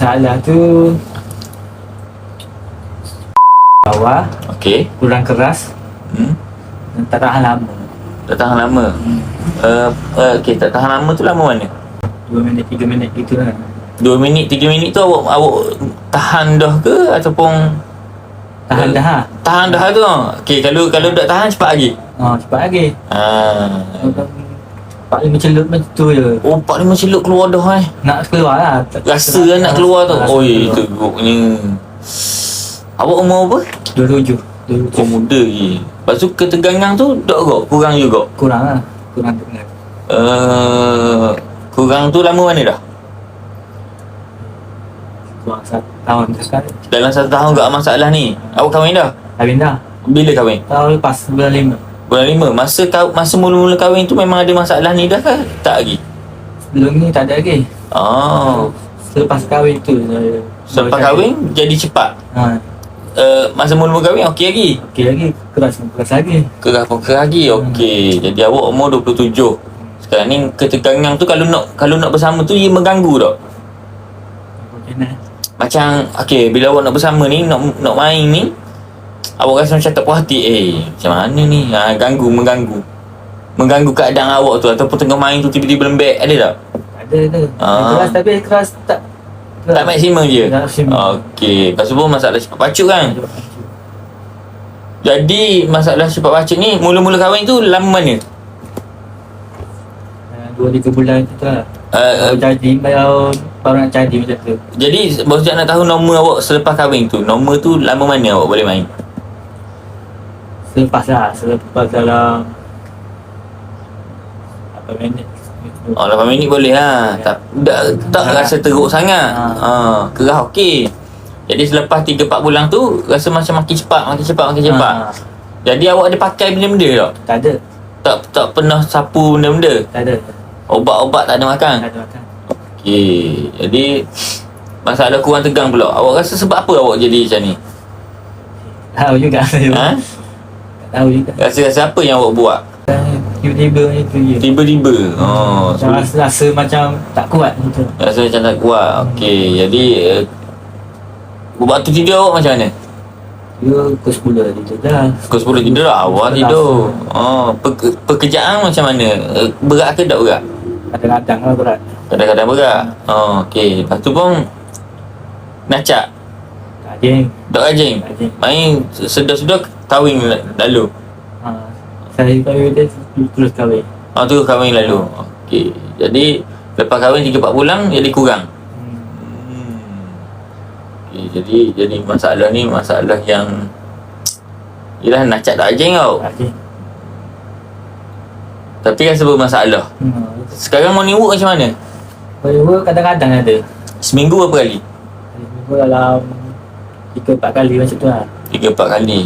Masalah tu bawah, Okey. kurang keras dan tak tahan lama. Tak tahan lama. Okey, tak tahan lama tu lama mana? 2 minit, 3 minit gitu lah. 2 minit, 3 minit tu awak tahan dah ke ataupun Tahan dah lah. tahan dah tu? Okey, kalau tak tahan cepat lagi. Cepat lagi. 4-5 celup macam tu je. Oh, 4-5 celup keluar dah Nak keluar lah. Rasa kan nak keluar tu. Oi, teruknya. Awak umur apa? 27. Oh, muda je. Lepas tu ketegangan tu tak kot? Kurang juga? Kurang lah. Kurang dengar. Kurang tu lama mana dah? Kurang 1 tahun sekarang. Dalam 1 tahun tak masalah ni. Awak kahwin dah? Kahwin dah. Bila kahwin? Tahun lepas, bulan 5. Bulan 5. Masa mula-mula kahwin tu memang ada masalah ni dah ke? Tak lagi? Sebelum ni tak ada lagi. Selepas kahwin tu Selepas kahwin jadi cepat. Masa mula-mula kahwin okey lagi? Okey lagi. Keras lagi. Keras pun keras lagi. Okey. Jadi awak umur 27. Sekarang ni ketegangan tu kalau nak bersama tu ia mengganggu tak? Macam okey, bila awak nak bersama ni, nak main ni, awak rasa macam tak puas hati. Macam mana ni? Mengganggu keadaan awak tu ataupun tengah main tu tiba-tiba lembek, ada tak? Ada. Keras tapi keras tak maksimum je. Tak maksimum. Okey, lepas tu pun masalah cepat pacut kan. Jadi masalah cepat pacut ni mula-mula kahwin tu lama mana? 2-3 bulan tu lah. Jadi baru nak jadi macam tu. Jadi maksudnya nak tahu nombor awak selepas kahwin tu. Nombor tu lama mana awak boleh main? Selepas dalam 8 minit. 8 minit boleh lah. Tak rasa teruk sangat. Kerah okey. Jadi selepas 3-4 bulan tu rasa macam makin cepat. Jadi awak ada pakai benda-benda tak? Tak ada. Tak pernah sapu benda-benda? Tak ada. Ubat-ubat tak ada makan? Tak ada makan. Okey. Jadi masalah kurang tegang pula. Awak rasa sebab apa awak jadi macam ni? Tahu juga saya. Tak tahu juga. Rasa apa yang awak buat? Tiba-tiba itu je. Tiba-tiba. Rasa macam tak kuat gitu. Rasa macam tak kuat. Okey. Jadi waktu tidur awak macam mana? Dia pukul 10 tidur dah. Pukul 10 tidur lah. Awal tidur. Pekerjaan macam mana? Berat ke tak berat? Kadang-kadang lah berat. Kadang-kadang berat. Okey. Lepas tu pun nacak. Rajin. Tak rajin. Main sedar-sedar kahwin lalu. Saya kahwin dia terus kahwin. Tu kahwin lalu. Okey. Jadi lepas kahwin 3-4 bulan jadi kurang. Okay, jadi masalah ni masalah yang ialah nacak tak rajin tau. Tapi rasa bermasalah. Sekarang morning work macam mana? Morning work kadang-kadang ada. Seminggu berapa kali? Seminggu dalam 3-4 kali macam tu lah. 3-4 kali.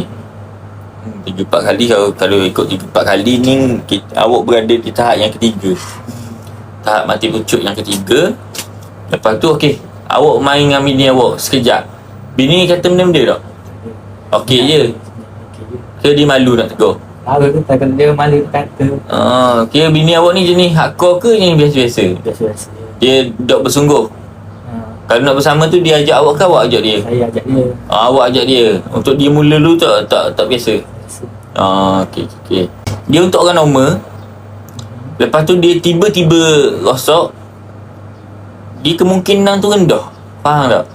3-4 kali kalau ikut 3-4 kali ni awak berada di tahap yang ketiga. Tahap mati pucuk yang ketiga. Lepas tu okey, awak main dengan bini awak sekejap. Bini kata benda-benda tak? Okey je. Ke dia malu nak tegur? Tahu tu tak dia malu kata. Kira bini awak ni jenis hardcore ke jenis biasa-biasa? Biasa-biasa. Dia dok bersungguh. Kalau nak bersama tu dia ajak awak ke awak ajak dia? Saya ajak dia. Awak ajak dia. Untuk dia mula dulu tak biasa. Okey. Dia untuk orang normal. Lepas tu dia tiba-tiba rosak. Dia kemungkinan tu rendah. Faham tak?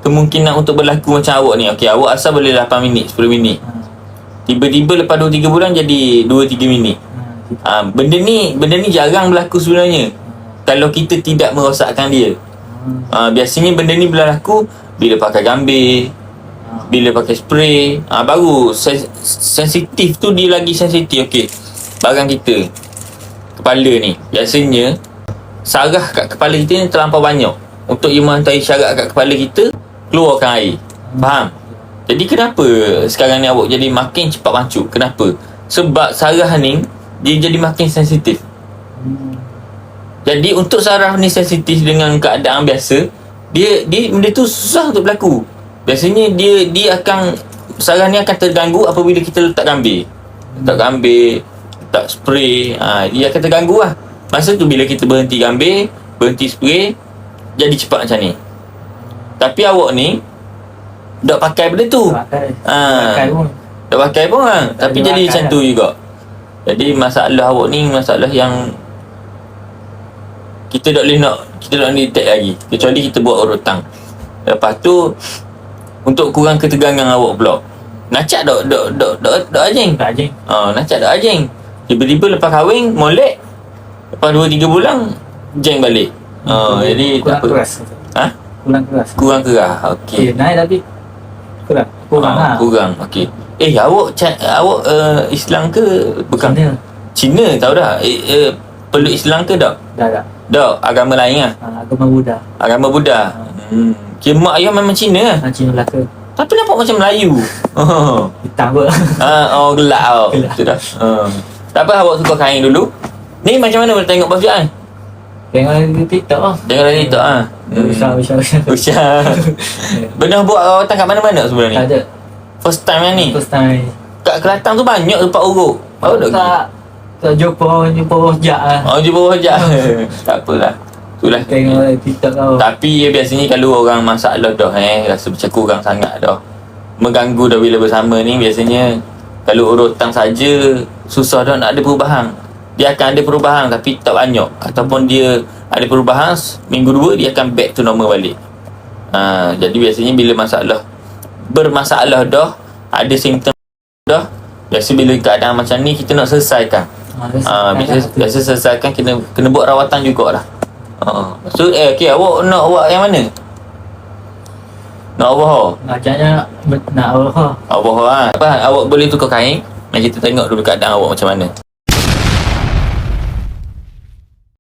Kemungkinan untuk berlaku macam awak ni. Okey, awak asal boleh 8 minit, 10 minit. Tiba-tiba lepas 2-3 bulan jadi 2-3 minit. Benda ni jarang berlaku sebenarnya. Kalau kita tidak merosakkan dia. Biasanya benda ni berlaku bila pakai gambir, bila pakai spray, baru sensitif tu dia lagi sensitif. Okey, barang kita kepala ni biasanya saraf kat kepala kita ni terlampau banyak untuk ia menghantar syarat kat kepala kita keluarkan air. Faham? Jadi kenapa sekarang ni awak jadi makin cepat pancuk? Kenapa? Sebab saraf ni dia jadi makin sensitif. Jadi untuk saraf ni sensitif dengan keadaan biasa, dia benda tu susah untuk berlaku. Biasanya dia akan saraf ni akan terganggu apabila kita letak gambir. Letak spray, dia akan terganggu lah. Masa tu bila kita berhenti gambir, berhenti spray, jadi cepat macam ni. Tapi awak ni dak pakai benda tu. Pakai. Ha. Pakai pun. Dak pakai pun lah. Tapi dia jadi pakai macam lah. tu juga. Jadi masalah awak ni masalah yang kita tak boleh detect lagi kecuali kita buat urutan. Lepas tu untuk kurang ketegangan awak pula. Nacak dok anjing. Tak anjing. Nacak dok anjing. Tiba-tiba lepas kahwin molek. Lepas 2-3 bulan jeng balik. Jadi kurang tak apa. keras. Ha? Kurang keras. Kurang kerah. Okey. Naik tapi kurang lah. Kurang. Okey. Awak Islam ke bukan? Cina. Cina tahu dah. Peluk Islam ke tak? Dah. Tak, agama lain lah. Agama Buddha. Agama Buddha. Kira mak ayah memang Cina lah. Cina Melaka. Tapi nampak macam Melayu. Hitam pun. Gelap tau. Gelap. Betul dah. Tak apa, awak tukar kain dulu. Ni macam mana boleh tengok bos Jaan? Tengok lagi TikTok lah. Tengok dari TikTok ah. Usah. Benar buat rawatan kat mana-mana sebenarnya Tak ni? ada. First time kan ni? First time. Kat Kelantan tu banyak tempat urut. Baru dah pergi. Tak jumpa rojak lah. Jumpa rojak. Tak apalah. Itulah. Tengok lagi TikTok kau. Tapi biasanya kalau orang masalah dah rasa macam kurang sangat dah, mengganggu dah bila bersama ni, biasanya kalau urutan saja susah dah nak ada perubahan. Dia akan ada perubahan tapi tak banyak, ataupun dia ada perubahan minggu 2 dia akan back to normal balik. Jadi biasanya bila bermasalah dah, ada simptom dah, biasa bila keadaan macam ni kita nak selesaikan. Biasa selesaikan, kena buat rawatan jugalah. So okey, awak nak awak yang mana? Nak awak? Macamnya nak Allah. Awak Apa awak boleh tukar kain? Mari kita tengok dulu keadaan awak macam mana.